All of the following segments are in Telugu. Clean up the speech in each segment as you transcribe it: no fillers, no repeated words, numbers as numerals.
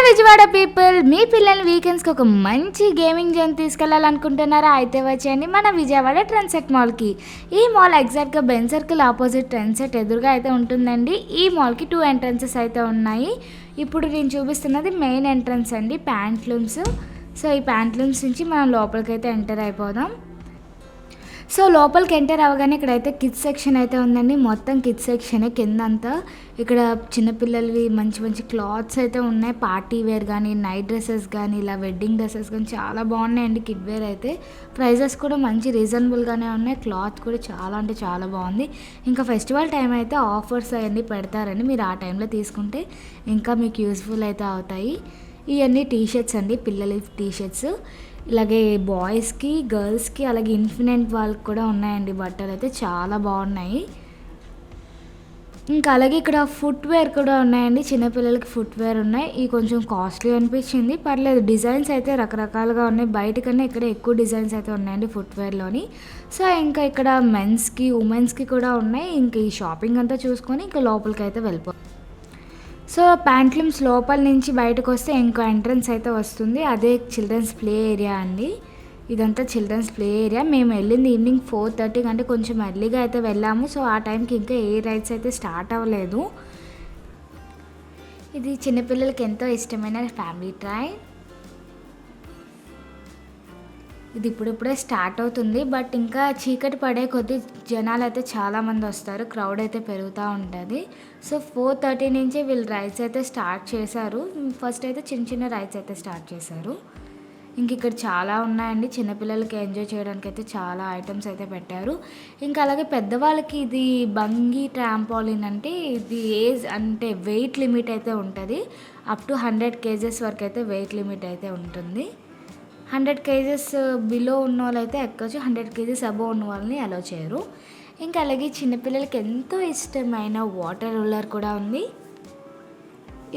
విజయవాడ పీపుల్, మీ పిల్లల్ని వీకెండ్స్కి ఒక మంచి గేమింగ్ జోన్ తీసుకెళ్లాలనుకుంటున్నారా? అయితే వచ్చేయండి మన విజయవాడ ట్రెండ్సెట్ మాల్కి. ఈ మాల్ ఎగ్జాక్ట్గా బెన్ సర్కిల్ ఆపోజిట్ ట్రెండ్సెట్ ఎదురుగా అయితే ఉంటుందండి. ఈ మాల్కి 2 ఎంట్రన్సెస్ అయితే ఉన్నాయి. ఇప్పుడు నేను చూపిస్తున్నది మెయిన్ ఎంట్రన్స్ అండి, ప్యాంట్లూమ్స్. సో ఈ ప్యాంట్లూమ్స్ నుంచి మనం లోపలికైతే ఎంటర్ అయిపోదాం. సో లోపలికి ఎంటర్ అవ్వగానే ఇక్కడైతే కిడ్స్ సెక్షన్ అయితే ఉందండి. మొత్తం కిడ్స్ సెక్షనే కిందంతా. ఇక్కడ చిన్నపిల్లలవి మంచి మంచి క్లాత్స్ అయితే ఉన్నాయి. పార్టీ వేర్ కానీ, నైట్ డ్రెస్సెస్ కానీ, ఇలా వెడ్డింగ్ డ్రెస్సెస్ కానీ చాలా బాగున్నాయండి. కిడ్ వేర్ అయితే ప్రైజెస్ కూడా మంచి రీజనబుల్గానే ఉన్నాయి. క్లాత్ కూడా చాలా అంటే చాలా బాగుంది. ఇంకా ఫెస్టివల్ టైం అయితే ఆఫర్స్ అవన్నీ పెడతారండి. మీరు ఆ టైంలో తీసుకుంటే ఇంకా మీకు యూస్ఫుల్ అయితే అవుతాయి. ఇవన్నీ టీషర్ట్స్ అండి, పిల్లల టీషర్ట్స్. ఇలాగే బాయ్స్కి, గర్ల్స్కి, అలాగే ఇన్ఫినిట్ వాళ్ళకి కూడా ఉన్నాయండి. బట్టలు అయితే చాలా బాగున్నాయి. ఇంకా అలాగే ఇక్కడ ఫుట్వేర్ కూడా ఉన్నాయండి. చిన్నపిల్లలకి ఫుట్వేర్ ఉన్నాయి. ఇవి కొంచెం కాస్ట్లీ అనిపించింది, పర్లేదు. డిజైన్స్ అయితే రకరకాలుగా ఉన్నాయి. బయట కన్నా ఇక్కడ ఎక్కువ డిజైన్స్ అయితే ఉన్నాయండి ఫుట్వేర్లోని. సో ఇంకా ఇక్కడ మెన్స్కి, ఉమెన్స్కి కూడా ఉన్నాయి. ఇంక ఈ షాపింగ్ అంతా చూసుకొని ఇంకా లోపలికి అయితే వెళ్ళిపోతాం. సో ప్యాంట్లూమ్స్ లోపల నుంచి బయటకు వస్తే ఇంకో ఎంట్రన్స్ అయితే వస్తుంది. అదే చిల్డ్రన్స్ ప్లే ఏరియా అండి. ఇదంతా చిల్డ్రన్స్ ప్లే ఏరియా. మేము వెళ్ళింది ఈవినింగ్ 4:30 అంటే కొంచెం ఎర్లీగా అయితే వెళ్ళాము. సో ఆ టైంకి ఇంకా ఏ రైడ్స్ అయితే స్టార్ట్ అవ్వలేదు. ఇది చిన్నపిల్లలకి ఎంతో ఇష్టమైన ఫ్యామిలీ ట్రైన్. ఇది ఇప్పుడిప్పుడే స్టార్ట్ అవుతుంది, బట్ ఇంకా చీకటి పడే కొద్దీ జనాలు అయితే చాలామంది వస్తారు. క్రౌడ్ అయితే పెరుగుతూ ఉంటుంది. సో 4:30 నుంచి వీళ్ళు రైడ్స్ అయితే స్టార్ట్ చేశారు. ఫస్ట్ అయితే చిన్న చిన్న రైడ్స్ అయితే స్టార్ట్ చేశారు. ఇంక ఇక్కడ చాలా ఉన్నాయండి. చిన్నపిల్లలకి ఎంజాయ్ చేయడానికి అయితే చాలా ఐటమ్స్ అయితే పెట్టారు. ఇంకా అలాగే పెద్దవాళ్ళకి ఇది బంగీ ట్రాంపాలిన్ అంటే ఇది ఏజ్ అంటే వెయిట్ లిమిట్ అయితే ఉంటుంది. అప్ టు 100 kgs వరకు అయితే వెయిట్ లిమిట్ అయితే ఉంటుంది. 100 kgs బిలో ఉన్న వాళ్ళు అయితే ఎక్కొచ్చు. 100 kgs అబోవ్ ఉన్న వాళ్ళని అలో చేయరు. ఇంకా అలాగే చిన్నపిల్లలకి ఎంతో ఇష్టమైన వాటర్ రూలర్ కూడా ఉంది.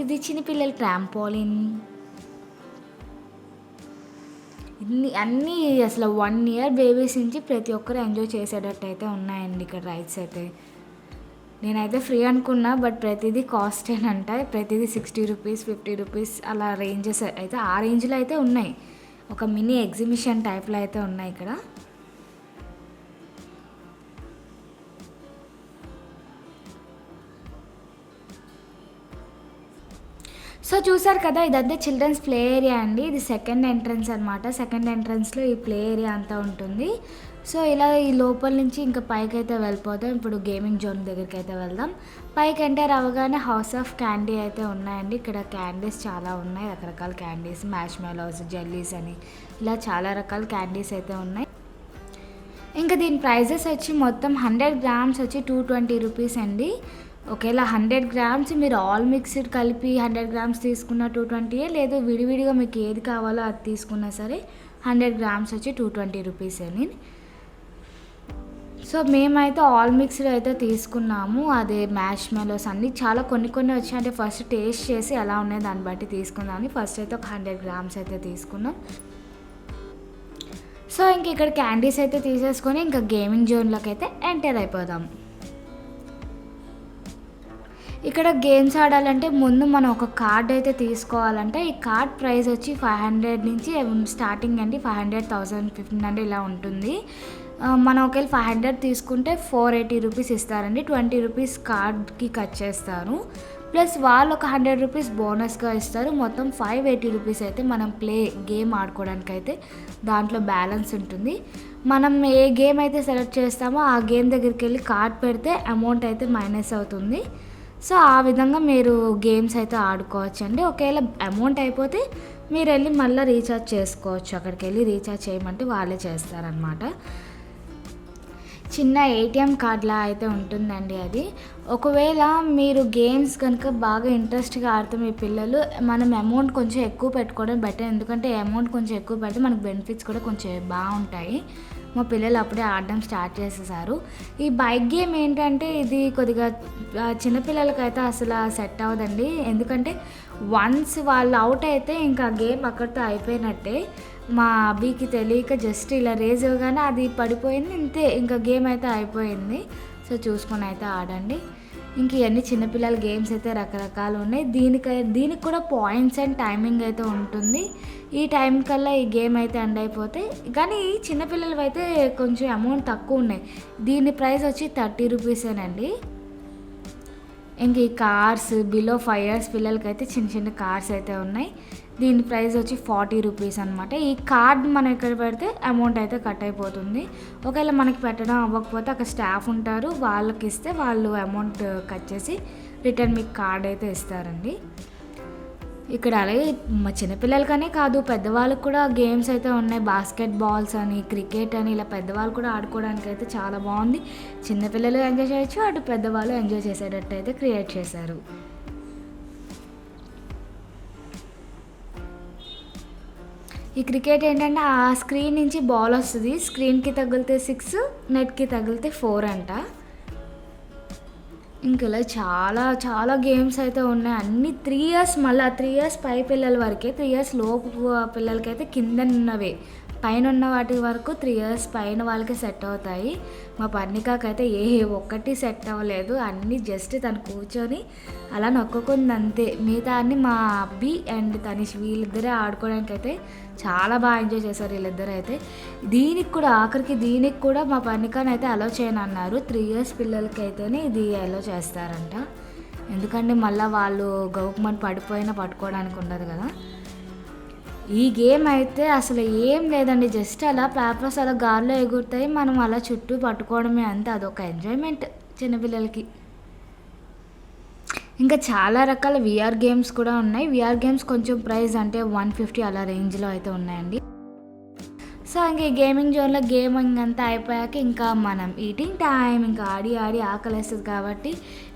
ఇది చిన్నపిల్లల ట్రాంపోలిన్. అన్నీ అసలు 1 year బేబీస్ నుంచి ప్రతి ఒక్కరు ఎంజాయ్ చేసేటట్టు అయితే ఉన్నాయండి ఇక్కడ రైడ్స్ అయితే. నేనైతే ఫ్రీ అనుకున్నా, బట్ ప్రతిదీ కాస్టేనంట. ప్రతిదీ 60 రూపీస్, 50 రూపీస్ అలా రేంజెస్ అయితే ఆ రేంజ్లో అయితే ఉన్నాయి. ఒక మినీ ఎగ్జిబిషన్ టైప్లో అయితే ఉన్నాయి ఇక్కడ. సో చూసారు కదా, ఇదంతా చిల్డ్రన్స్ ప్లే ఏరియా అండి. ఇది సెకండ్ ఎంట్రన్స్ అనమాట. సెకండ్ ఎంట్రన్స్లో ఈ ప్లే ఏరియా అంతా ఉంటుంది. సో ఇలా ఈ లోపల నుంచి ఇంకా పైకి అయితే వెళ్ళిపోతాం. ఇప్పుడు గేమింగ్ జోన్ దగ్గరికి అయితే వెళ్దాం. పైకి ఎంటర్ అవ్వగానే హౌస్ ఆఫ్ క్యాండీ అయితే ఉన్నాయండి. ఇక్కడ క్యాండీస్ చాలా ఉన్నాయి, రకరకాల క్యాండీస్, మ్యాష్ మెలోస్, జెల్లీస్ అని ఇలా చాలా రకాల క్యాండీస్ అయితే ఉన్నాయి. ఇంకా దీని ప్రైజెస్ వచ్చి మొత్తం 100 grams వచ్చి 220 రూపీస్ అండి. ఒకవేళ 100 grams మీరు ఆల్ మిక్స్డ్ కలిపి 100 grams తీసుకున్న 220, లేదు విడివిడిగా మీకు ఏది కావాలో అది తీసుకున్నా సరే 100 grams వచ్చి 220 రూపీస్ అని. సో మేమైతే ఆల్ మిక్స్డ్ అయితే తీసుకున్నాము. అదే మ్యాష్ మెలోస్ అన్నీ చాలా కొన్ని వచ్చాయి. అంటే ఫస్ట్ టేస్ట్ చేసి ఎలా ఉన్నాయి దాన్ని బట్టి తీసుకుందామని ఫస్ట్ అయితే ఒక 100 grams అయితే తీసుకున్నాం. సో ఇంక ఇక్కడ క్యాండీస్ అయితే తీసేసుకొని ఇంకా గేమింగ్ జోన్లోకి అయితే ఎంటర్ అయిపోదాం. ఇక్కడ గేమ్స్ ఆడాలంటే ముందు మనం ఒక కార్డ్ అయితే తీసుకోవాలంటే ఈ కార్డ్ ప్రైస్ వచ్చి 500 నుంచి స్టార్టింగ్ అండి. 500, 1000, 1500 ఇలా ఉంటుంది. మనం ఒకవేళ 500 తీసుకుంటే 480 రూపీస్ ఇస్తారండి. 20 రూపీస్ కార్డ్కి కట్ చేస్తారు. ప్లస్ వాళ్ళు ఒక 100 రూపీస్ బోనస్గా ఇస్తారు. మొత్తం 580 రూపీస్ అయితే మనం గేమ్ ఆడుకోవడానికి అయితే దాంట్లో బ్యాలెన్స్ ఉంటుంది. మనం ఏ గేమ్ అయితే సెలెక్ట్ చేస్తామో ఆ గేమ్ దగ్గరికి వెళ్ళి కార్డ్ పెడితే అమౌంట్ అయితే మైనస్ అవుతుంది. సో ఆ విధంగా మీరు గేమ్స్ అయితే ఆడుకోవచ్చు అండి. ఒకవేళ అమౌంట్ అయిపోతే మీరు వెళ్ళి మళ్ళీ రీఛార్జ్ చేసుకోవచ్చు. అక్కడికి వెళ్ళి రీఛార్జ్ చేయమంటే వాళ్ళే చేస్తారనమాట. చిన్న ఏటీఎం కార్డ్లా అయితే ఉంటుందండి అది. ఒకవేళ మీరు గేమ్స్ కనుక బాగా ఇంట్రెస్ట్గా ఆడితే మీ పిల్లలు, మనం అమౌంట్ కొంచెం ఎక్కువ పెట్టుకోవడం బెటర్. ఎందుకంటే అమౌంట్ కొంచెం ఎక్కువ పెడితే మనకు బెనిఫిట్స్ కూడా కొంచెం బాగుంటాయి. మా పిల్లలు అప్పుడే ఆడడం స్టార్ట్ చేసేసారు. ఈ బైక్ గేమ్ ఏంటంటే ఇది కొద్దిగా చిన్నపిల్లలకైతే అసలు సెట్ అవ్వదండి. ఎందుకంటే వన్స్ వాళ్ళు అవుట్ అయితే ఇంకా గేమ్ అక్కడితో అయిపోయినట్టే. మా అబ్బీకి తెలియక జస్ట్ ఇలా రేజ్ ఇవ్వగానే అది పడిపోయింది, ఇంతే, ఇంకా గేమ్ అయితే అయిపోయింది. సో చూసుకొని అయితే ఆడండి. ఇంక ఇవన్నీ చిన్నపిల్లల గేమ్స్ అయితే రకరకాలు ఉన్నాయి. దీనికి కూడా పాయింట్స్ అండ్ టైమింగ్ అయితే ఉంటుంది. ఈ టైం కల్లా ఈ గేమ్ అయితే ఎండ్ అయిపోతే, కానీ చిన్నపిల్లలవి అయితే కొంచెం అమౌంట్ తక్కువ ఉన్నాయి. దీని ప్రైస్ వచ్చి 30 రూపీసేనండి. ఇంక ఈ కార్స్ బిలో 5 ఇయర్స్ పిల్లలకైతే చిన్న చిన్న కార్స్ అయితే ఉన్నాయి. దీని ప్రైస్ వచ్చి 40 రూపీస్ అనమాట. ఈ కార్డ్ మనం ఇక్కడ పెడితే అమౌంట్ అయితే కట్ అయిపోతుంది. ఒకవేళ మనకి పెట్టడం అవ్వకపోతే అక్కడ స్టాఫ్ ఉంటారు, వాళ్ళకి ఇస్తే వాళ్ళు అమౌంట్ కట్ చేసి రిటర్న్ మీకు కార్డ్ అయితే ఇస్తారండి. ఇక్కడ అలాగే మా చిన్నపిల్లలకనే కాదు, పెద్దవాళ్ళకి కూడా గేమ్స్ అయితే ఉన్నాయి. బాస్కెట్ బాల్స్ అని, క్రికెట్ అని, ఇలా పెద్దవాళ్ళు కూడా ఆడుకోవడానికి అయితే చాలా బాగుంది. చిన్నపిల్లలు ఎంజాయ్ చేయొచ్చు, అటు పెద్దవాళ్ళు ఎంజాయ్ చేసేటట్టు అయితే క్రియేట్ చేశారు. ఈ క్రికెట్ ఏంటంటే ఆ స్క్రీన్ నుంచి బాల్ వస్తుంది, స్క్రీన్కి తగిలితే 6, నెట్కి తగిలితే 4 అంట. ఇంక ఇలా చాలా చాలా గేమ్స్ అయితే ఉన్నాయి. అన్ని 3 ఇయర్స్, మళ్ళీ 3 ఇయర్స్ పై పిల్లల వరకే, 3 ఇయర్స్ లోపు పిల్లలకైతే కింద ఉన్నవే, పైన ఉన్న వాటి వరకు 3 ఇయర్స్ పైన వాళ్ళకి సెట్ అవుతాయి. మా పర్ణికాకైతే ఒక్కటి సెట్ అవ్వలేదు, అన్నీ జస్ట్ తను కూర్చొని అలా నొక్కుకుంది అంతే. మిగతా అన్ని మా అబ్బి అండ్ తనిష్ వీళ్ళిద్దరే ఆడుకోవడానికి అయితే చాలా బాగా ఎంజాయ్ చేశారు వీళ్ళిద్దరు అయితే. దీనికి కూడా మా పర్ణికాని అయితే అలో చేయను అన్నారు. 3 ఇయర్స్ పిల్లలకి అయితేనే ఇది అలో చేస్తారంట. ఎందుకంటే మళ్ళీ వాళ్ళు గౌకుమని పడిపోయినా పట్టుకోవడానికి ఉండదు కదా. ఈ గేమ్ అయితే అసలు ఏం లేదండి, జస్ట్ అలా పేపర్స్ అలా గాల్లో ఎగురుతాయి, మనం అలా చుట్టూ పట్టుకోవడమే అంతే. అదొక ఎంజాయ్మెంట్ చిన్నపిల్లలకి. ఇంకా చాలా రకాల విఆర్ గేమ్స్ కూడా ఉన్నాయి. విఆర్ గేమ్స్ కొంచెం ప్రైస్ అంటే 150 అలా రేంజ్లో అయితే ఉన్నాయండి. సో ఇంక ఈ గేమింగ్ జోన్లో గేమింగ్ అంతా అయిపోయాక ఇంకా మనం ఈటింగ్ టైం, ఇంకా ఆడి ఆడి ఆకలేస్తుంది కాబట్టి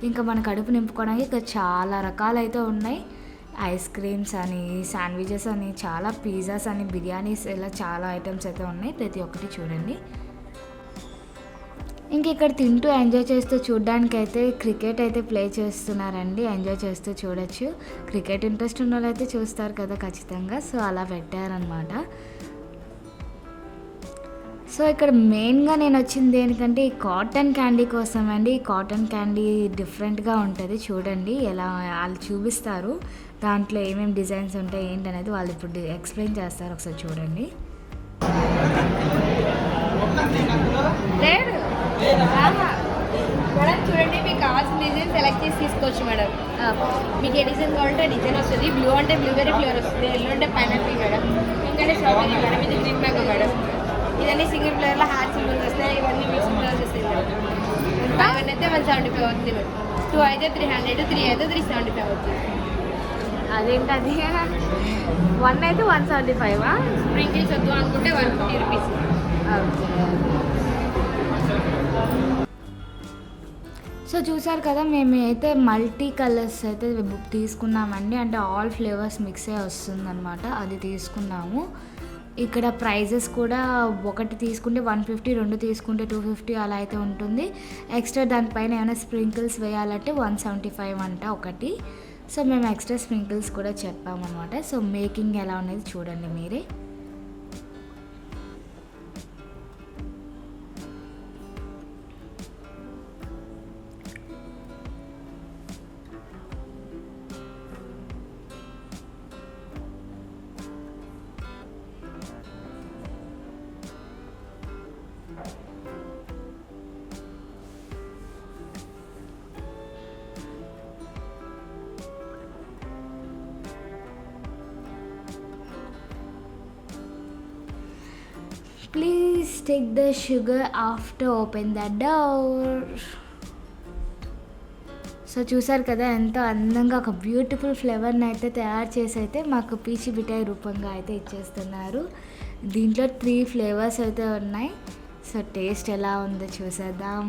ఇంకా మన కడుపు నింపుకోవడానికి ఇంకా చాలా రకాలు అయితే ఉన్నాయి. ఐస్ క్రీమ్స్ అని, శాండ్విచెస్ అని, చాలా పిజ్జాస్ అని, బిర్యానీస్, ఇలా చాలా ఐటమ్స్ అయితే ఉన్నాయి. ప్రతి ఒక్కటి చూడండి. ఇంక ఇక్కడ తింటూ ఎంజాయ్ చేస్తూ చూడడానికి అయితే క్రికెట్ అయితే ప్లే చేస్తున్నారండి. ఎంజాయ్ చేస్తూ చూడొచ్చు. క్రికెట్ ఇంట్రెస్ట్ ఉన్న వాళ్ళు అయితే చూస్తారు కదా ఖచ్చితంగా. సో అలా పెట్టారనమాట. సో ఇక్కడ మెయిన్గా నేను వచ్చింది దేనికంటే ఈ కాటన్ క్యాండీ కోసం అండి. ఈ కాటన్ క్యాండీ డిఫరెంట్గా ఉంటుంది, చూడండి ఎలా వాళ్ళు చూపిస్తారు. దాంట్లో ఏమేమి డిజైన్స్ ఉంటాయి ఏంటనేది వాళ్ళు ఇప్పుడు ఎక్స్ప్లెయిన్ చేస్తారు, ఒకసారి చూడండి. మేడం చూడండి, మీకు కావాల్సిన డిజైన్ సెలెక్ట్ చేసి తీసుకోవచ్చు మేడం. మీకు ఏ డిజైన్ కావాలంటే డిజైన్ వస్తుంది. బ్లూ అంటే బ్లూబెర్రీ ఫ్లేవర్ వస్తుంది, ఎల్లో అంటే పైనాపిల్ మేడం, ఇంకంటే స్ట్రాబెరీ మేడం, ఇది గ్రీన్ మ్యాంగో మేడం. ఇవన్నీ సింగిల్ ఫ్లేవర్లో హార్ట్ సింబల్స్ వస్తాయి, ఇవన్నీ మిక్స్ ఫ్లేవర్స్ వస్తాయి మేడం. ఇవన్నీ అయితే 175 అవుతుంది మేడం. 2 అయితే 300, 3 అయితే 375 అవుతుంది. అదేంటది 1 అయితే 175? స్ప్రింకిల్స్ వద్దు అనుకుంటే 150 రూపీస్. సో చూసారు కదా, మేము అయితే మల్టీ కలర్స్ అయితే తీసుకున్నామండి. అంటే ఆల్ ఫ్లేవర్స్ మిక్స్ అయ్యి వస్తుందన్నమాట, అది తీసుకున్నాము. ఇక్కడ ప్రైజెస్ కూడా ఒకటి తీసుకుంటే 150, 2 తీసుకుంటే 250 అలా అయితే ఉంటుంది. ఎక్స్ట్రా దానిపైన ఏమైనా స్ప్రింకిల్స్ వేయాలంటే 175 అంట ఒకటి. సో మేము ఎక్స్ట్రా స్ప్రింకిల్స్ కూడా చెప్పామన్నమాట. సో మేకింగ్ ఎలా ఉన్నది చూడండి మీరే. Please take the sugar after open the door. So చూసారు కదా, ఎంతో అందంగా ఒక బ్యూటిఫుల్ ఫ్లేవర్ని అయితే తయారు చేసి అయితే మాకు పీచు మిఠాయి రూపంగా అయితే ఇచ్చేస్తున్నారు. దీంట్లో 3 ఫ్లేవర్స్ అయితే ఉన్నాయి. సో టేస్ట్ ఎలా ఉందో చూసేద్దాం.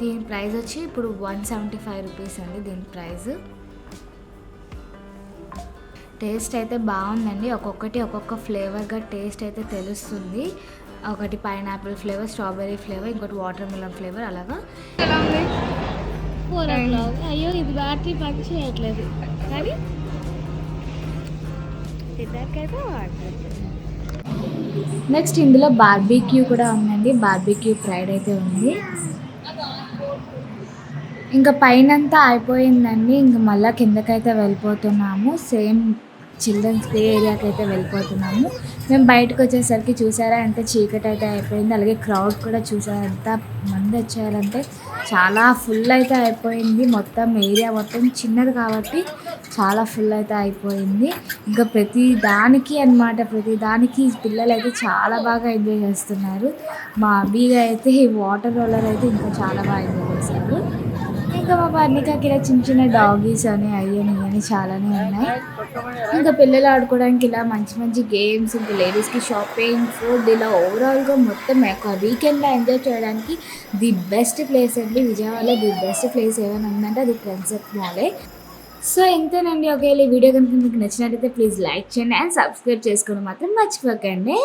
దీని ప్రైస్ వచ్చి ఇప్పుడు 175 రూపీస్ అండి దీని ప్రైస్. టేస్ట్ అయితే బాగుందండి, ఒక్కొక్క ఫ్లేవర్గా టేస్ట్ అయితే తెలుస్తుంది. ఒకటి పైనాపిల్ ఫ్లేవర్, స్ట్రాబెర్రీ ఫ్లేవర్, ఇంకోటి వాటర్ మిలన్ ఫ్లేవర్, అలాగా. అయ్యో ఇది బ్యాటరీ పని చేయట్లేదు కానీ తిన్నాకైతే వాడుతుంది. నెక్స్ట్ ఇందులో బార్బీక్యూ కూడా ఉందండి. బార్బీక్యూ ఫ్రైడ్ అయితే ఉంది. ఇంకా పైనంతా అయిపోయిందండి. ఇంక మళ్ళీ కిందకైతే వెళ్ళిపోతున్నాము. సేమ్ చిల్డ్రన్స్ ప్లే ఏరియాకి అయితే వెళ్ళిపోతున్నాము. మేము బయటకు వచ్చేసరికి చూసారా ఎంత చీకటి అయితే అయిపోయింది. అలాగే క్రౌడ్ కూడా చూసారా ఎంత మంది వచ్చారంటే చాలా ఫుల్ అయితే అయిపోయింది. మొత్తం ఏరియా మొత్తం చిన్నది కాబట్టి చాలా ఫుల్ అయితే అయిపోయింది. ఇంకా ప్రతి దానికి అన్నమాట, ప్రతి దానికి పిల్లలు అయితే చాలా బాగా ఎంజాయ్ చేస్తున్నారు. మా అబ్బిగా అయితే ఈ వాటర్ రోలర్ అయితే ఇంకా చాలా బాగా ఎంజాయ్ చేశారు. ఇంకా మా బర్నికాకి ఇలా చిన్న చిన్న డాగీస్ అని అయ్యని ఇవని చాలానే ఉన్నాయి. ఇంకా పిల్లలు ఆడుకోవడానికి ఇలా మంచి మంచి గేమ్స్, ఇంకా లేడీస్కి షాపింగ్, ఫుడ్, ఇలా ఓవరాల్గా మొత్తం ఒక వీకెండ్లో ఎంజాయ్ చేయడానికి ది బెస్ట్ ప్లేస్ అండి. విజయవాడలో ది బెస్ట్ ప్లేస్ ఏమైనా ఉందంటే అది ట్రెండ్సెట్ మాలే. సో ఇంతేనండి. ఒకవేళ ఈ వీడియో కనుక మీకు నచ్చినట్లయితే ప్లీజ్ లైక్ చేయండి అండ్ సబ్స్క్రైబ్ చేసుకోవడం మాత్రం మర్చిపోకండి.